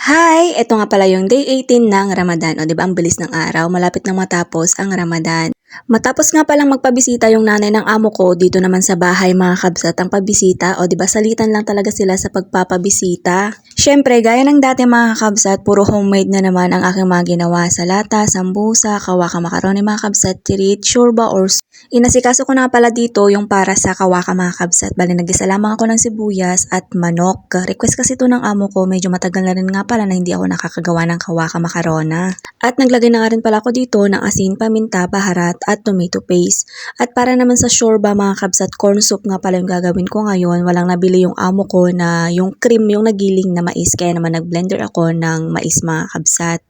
Hi! Ito nga pala yung day 18 ng Ramadan. O diba ang bilis ng araw, malapit nang matapos ang Ramadan. Matapos nga palang magpabisita yung nanay ng amo ko dito naman sa bahay mga kabsat ang pabisita o diba salitan lang talaga sila sa pagpapabisita. Syempre gaya ng dati mga kabsat puro homemade na naman ang aking mga ginawa sa lata, sambusa, kawaka macaroni mga kabsat, tirit, shurba or inasikaso ko na pala dito yung para sa kawaka mga kabsat. Bali nagisa lamang ako ng sibuyas at manok. Request kasi ito ng amo ko, medyo matagal na rin nga pala na hindi ako nakakagawa ng kawaka macarona. At naglagay na nga rin pala ako dito ng asin, paminta, baharat at tomato paste. At para naman sa shorba mga kabsat, corn soup nga pala yung gagawin ko ngayon. Walang nabili yung amo ko na yung cream, yung nagiling na mais. Kaya naman nag-blender ako ng mais mga kabsat.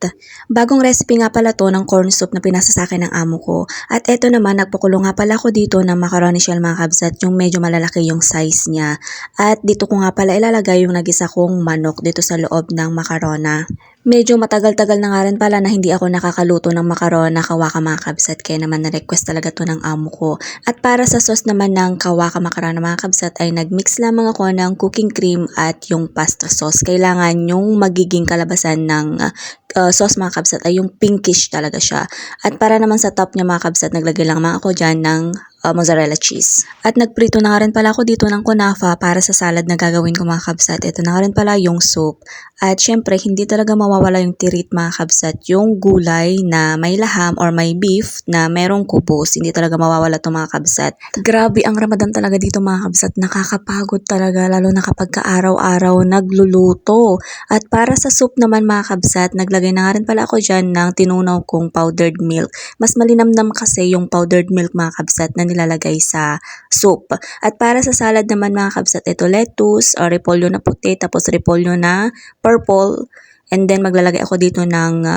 Bagong recipe nga pala to ng corn soup na pinasa sa akin ng amo ko. At eto naman, nagpakulo nga pala ako dito ng macaroni shell mga kabsat. Yung medyo malalaki yung size niya. At dito ko nga pala ilalagay yung nagisa kong manok dito sa loob ng macarona. Medyo matagal-tagal na nga rin pala na hindi ako nakakaluto ng macarona kawaka mga kabsat kaya naman na-request talaga to ng amo ko. At para sa sauce naman ng kawaka macarona mga kabsat ay nagmix lamang ako ng cooking cream at yung pasta sauce. Kailangan yung magiging kalabasan ng sauce mga kabsat ay yung pinkish talaga siya. At para naman sa top niya mga kabsat naglagay lang ako dyan ng mozzarella cheese. At nagprito na nga rin pala ako dito ng kunafa para sa salad na gagawin ko mga kabsat. Ito na nga rin pala yung soup. At syempre hindi talaga mawawala yung tirit mga kabsat. Yung gulay na may laham or may beef na merong kubos. Hindi talaga mawawala to mga kabsat. Grabe ang Ramadan talaga dito mga kabsat. Nakakapagod talaga lalo na kapag araw-araw nagluluto. At para sa soup naman mga kabsat, naglagay na nga rin pala ako dyan ng tinunaw kong powdered milk. Mas malinamnam kasi yung powdered milk mga kabsat na nilalagay sa soup. At para sa salad naman mga kabsat, ito lettuce or repolyo na puti tapos repolyo na purple. And then maglalagay ako dito ng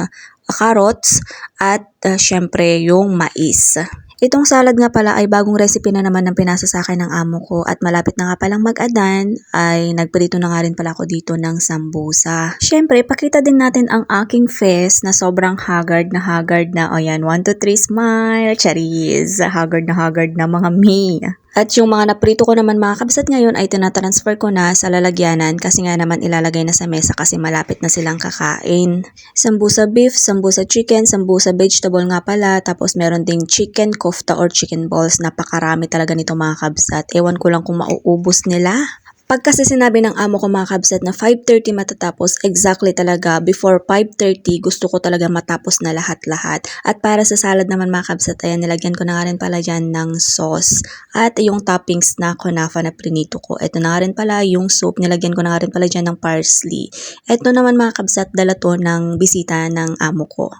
carrots at syempre yung mais. Itong salad nga pala ay bagong recipe na naman ng pinasa sa akin ng amo ko at malapit na nga palang mag-adan ay nagprito na nga rin pala ako dito ng sambusa. Syempre, pakita din natin ang aking face na sobrang haggard na o yan, 1, 2, 3, smile, charis, haggard na mga me. At yung mga naprito ko naman mga kabsat ngayon ay tinatransfer ko na sa lalagyanan kasi nga naman ilalagay na sa mesa kasi malapit na silang kakain. Sambusa beef, sambusa chicken, sambusa vegetable nga pala, tapos meron ding chicken kofta or chicken balls. Napakarami talaga nito mga kabsat. Ewan ko lang kung mauubos nila. Pag kasi sinabi ng amo ko mga kabsat na 5:30 matatapos, exactly talaga before 5:30 gusto ko talaga matapos na lahat-lahat. At para sa salad naman mga kabsat, ayan nilagyan ko na nga rin pala dyan ng sauce. At yung toppings na kunafa na prinito ko. Ito na nga rin pala yung soup, nilagyan ko na nga rin pala dyan ng parsley. Ito naman mga kabsat, dala to ng bisita ng amo ko.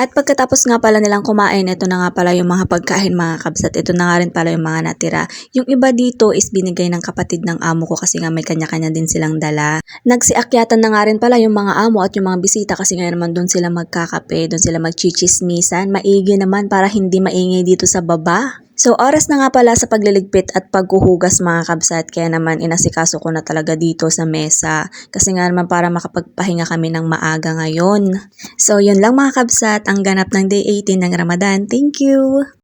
At pagkatapos nga pala nilang kumain, ito na nga pala yung mga pagkain mga kabsat. Ito na nga rin pala yung mga natira. Yung iba dito is binigay ng kapatid ng amo ko kasi nga may kanya-kanya din silang dala. Nagsiakyatan na nga rin pala yung mga amo at yung mga bisita kasi nga naman doon sila magkakape, doon sila magchichismisan. Maigi naman para hindi maingay dito sa baba. So oras na nga pala sa pagliligpit at paghuhugas mga kabsat kaya naman inasikaso ko na talaga dito sa mesa kasi nga naman para makapagpahinga kami ng maaga ngayon. So yun lang mga kabsat ang ganap ng day 18 ng Ramadan. Thank you!